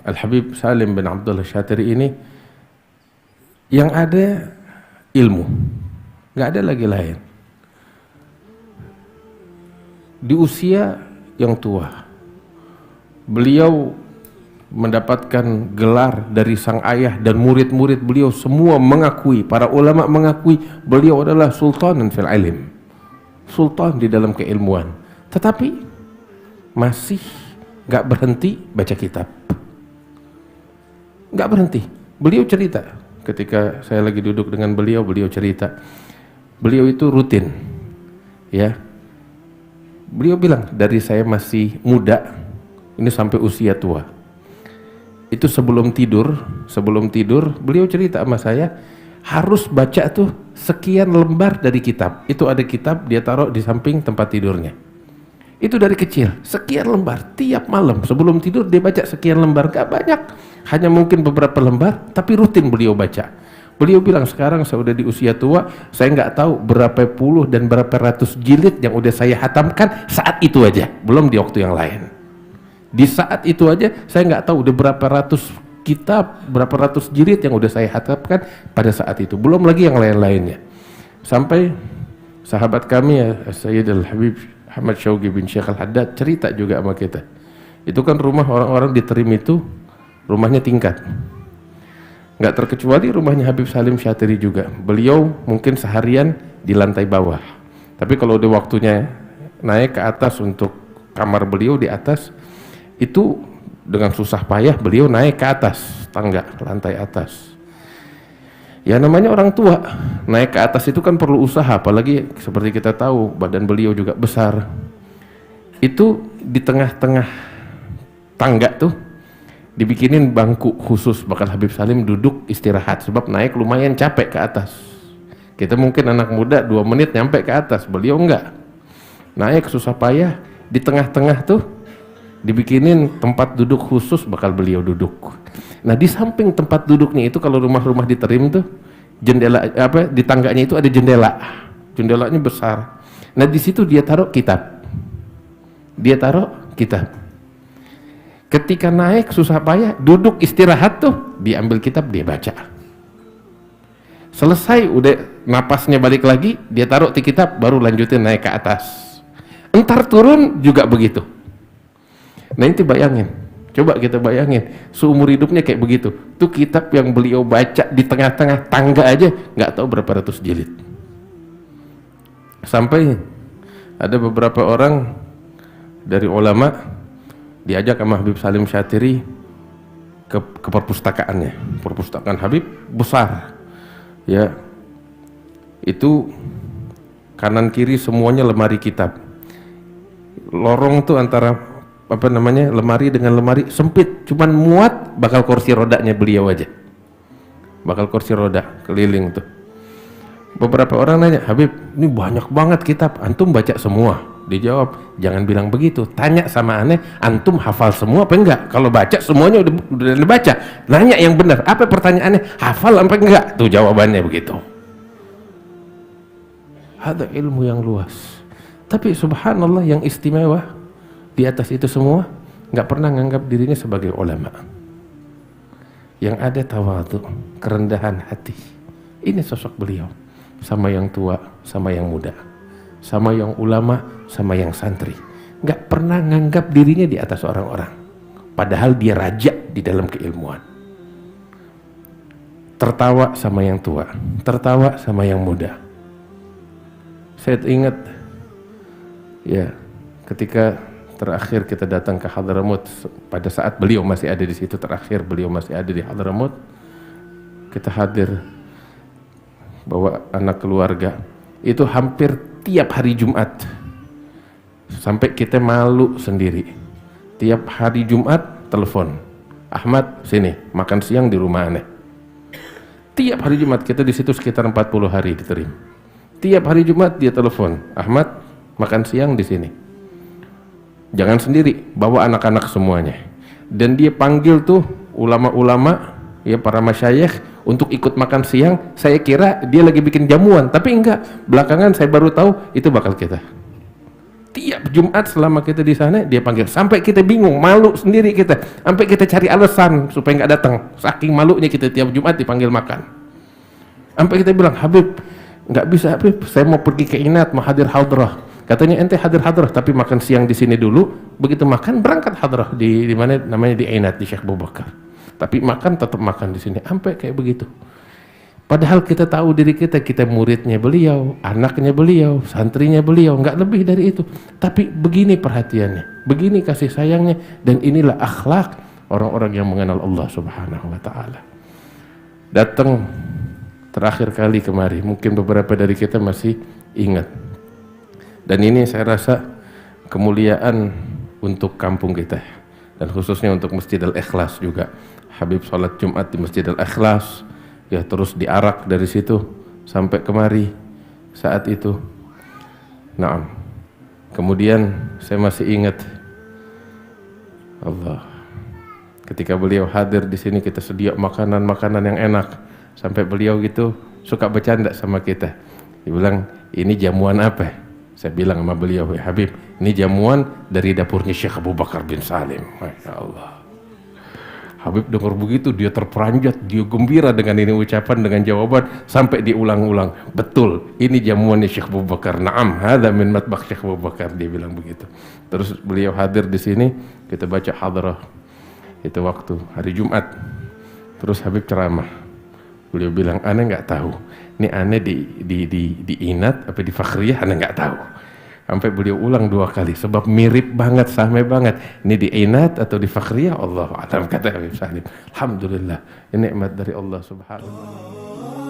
Al-Habib Salim bin Abdullah Syatiri ini yang ada ilmu, nggak ada lagi lain. Di usia yang tua, beliau mendapatkan gelar dari sang ayah dan murid-murid beliau semua mengakui, para ulama mengakui beliau adalah sultanan fil ilm, sultan di dalam keilmuan, tetapi masih nggak berhenti baca kitab, nggak berhenti. Beliau cerita ketika saya lagi duduk dengan beliau, beliau cerita beliau itu rutin, ya, beliau bilang dari saya masih muda ini sampai usia tua itu sebelum tidur beliau cerita sama saya harus baca tuh sekian lembar dari kitab. Itu ada kitab dia taruh di samping tempat tidurnya, itu dari kecil sekian lembar, tiap malam sebelum tidur dia baca sekian lembar, gak banyak, hanya mungkin beberapa lembar, tapi rutin beliau baca. Beliau bilang sekarang saya udah di usia tua, saya nggak tahu berapa puluh dan berapa ratus jilid yang udah saya hatamkan saat itu aja, belum di waktu yang lain. Di saat itu aja saya nggak tahu udah berapa ratus kitab, berapa ratus jilid yang udah saya hatamkan pada saat itu, belum lagi yang lain-lainnya. Sampai sahabat kami ya Sayyid Al-Habib Ahmad Syauqi bin Syekh Al-Haddad cerita juga sama kita, itu kan rumah orang-orang di Terim itu rumahnya tingkat, nggak terkecuali rumahnya Habib Salim Syatiri juga. Beliau mungkin seharian di lantai bawah, tapi kalau udah waktunya naik ke atas untuk kamar beliau di atas, itu dengan susah payah beliau naik ke atas tangga, lantai atas. Ya namanya orang tua, naik ke atas itu kan perlu usaha, apalagi seperti kita tahu badan beliau juga besar. Itu di tengah-tengah tangga tuh dibikinin bangku khusus, bakal Habib Salim duduk istirahat, sebab naik lumayan capek ke atas. Kita mungkin anak muda 2 menit nyampe ke atas, beliau enggak, naik susah payah, di tengah-tengah tuh dibikinin tempat duduk khusus, bakal beliau duduk. Nah di samping tempat duduknya itu, kalau rumah-rumah di Terim tuh jendela di tangganya itu ada jendela, jendelanya besar. Nah di situ dia taruh kitab, ketika naik susah payah duduk istirahat tuh diambil kitab dia baca, selesai udah napasnya balik lagi dia taruh di kitab, baru lanjutin naik ke atas. Entar turun juga begitu. Nah itu bayangin, coba kita bayangin seumur hidupnya kayak begitu. Tuh kitab yang beliau baca di tengah-tengah tangga aja nggak tahu berapa ratus jilid. Sampai ada beberapa orang dari ulama diajak sama Habib Salim Syatiri ke perpustakaannya. Perpustakaan Habib besar, ya, itu kanan kiri semuanya lemari kitab. Lorong tuh antara lemari dengan lemari sempit, cuman muat bakal kursi rodanya beliau aja, bakal kursi roda keliling tuh. Beberapa orang nanya, Habib ini banyak banget kitab, antum baca semua? Dijawab, jangan bilang begitu, tanya sama aneh, antum hafal semua apa enggak? Kalau baca semuanya udah dibaca, nanya yang benar, apa pertanyaannya, hafal apa enggak? Tuh jawabannya begitu. Ada ilmu yang luas, tapi subhanallah yang istimewa di atas itu semua nggak pernah nganggap dirinya sebagai ulama. Yang ada tawadhu, kerendahan hati. Ini sosok beliau, sama yang tua, sama yang muda, sama yang ulama, sama yang santri. Nggak pernah nganggap dirinya di atas orang-orang, padahal dia raja di dalam keilmuan. Tertawa sama yang tua, tertawa sama yang muda. Saya ingat ya ketika terakhir kita datang ke Hadramut, pada saat beliau masih ada di situ, terakhir beliau masih ada di Hadramut, kita hadir bawa anak keluarga, itu hampir tiap hari Jumat, sampai kita malu sendiri. Tiap hari Jumat telepon, Ahmad sini makan siang di rumah aneh. Tiap hari Jumat, kita di situ sekitar 40 hari diterima. Tiap hari Jumat dia telepon, Ahmad makan siang di sini. Jangan sendiri, bawa anak-anak semuanya. Dan dia panggil tuh ulama-ulama, ya para masyayikh untuk ikut makan siang. Saya kira dia lagi bikin jamuan, tapi enggak. Belakangan saya baru tahu itu bakal kita. tiap Jumat selama kita di sana dia panggil, sampai kita bingung, malu sendiri kita, sampai kita cari alasan supaya nggak datang, saking malunya kita tiap Jumat dipanggil makan. Sampai kita bilang, Habib nggak bisa Habib, saya mau pergi ke Inat, mau hadir hadrah. Katanya ente hadir hadrah tapi makan siang di sini dulu, begitu makan berangkat hadrah di mana namanya di Inat di Syekh Abu Bakar. Tapi makan tetap makan di sini, sampai kayak begitu. Padahal kita tahu diri kita muridnya beliau, anaknya beliau, santrinya beliau, nggak lebih dari itu. Tapi begini perhatiannya, begini kasih sayangnya, dan inilah akhlak orang-orang yang mengenal Allah Subhanahu wa Ta'ala. Datang terakhir kali kemari, mungkin beberapa dari kita masih ingat. Dan ini saya rasa kemuliaan untuk kampung kita, dan khususnya untuk Masjid Al-Ikhlas juga. Habib sholat Jumat di Masjid Al-Ikhlas, ya terus diarak dari situ sampai kemari saat itu. Naam. Kemudian saya masih ingat Allah, ketika beliau hadir di sini kita sedia makanan-makanan yang enak, sampai beliau gitu suka bercanda sama kita. Dia bilang, ini jamuan apa? Saya bilang sama beliau, ya Habib, ini jamuan dari dapurnya Syekh Abu Bakar bin Salim. Masya Allah. Habib dengar begitu, dia terperanjat, dia gembira dengan ini ucapan, dengan jawaban, sampai diulang-ulang. Betul, ini jamuannya Syekh Abu Bakar. Naam, hadza min matbakh Syekh Abu Bakar, dia bilang begitu. Terus beliau hadir di sini, kita baca hadrah. Itu waktu hari Jumat. Terus Habib ceramah. Beliau bilang, "Ana nggak tahu. Ini ana di Inat apa di Fakhriyah, ana nggak tahu." Sampai beliau ulang 2 kali, sebab mirip banget, sama banget. Ini di Inat atau di Fakhriyah, Allah alam, kata Habib Salim. Alhamdulillah, ini nikmat dari Allah Subhanahu wa Ta'ala.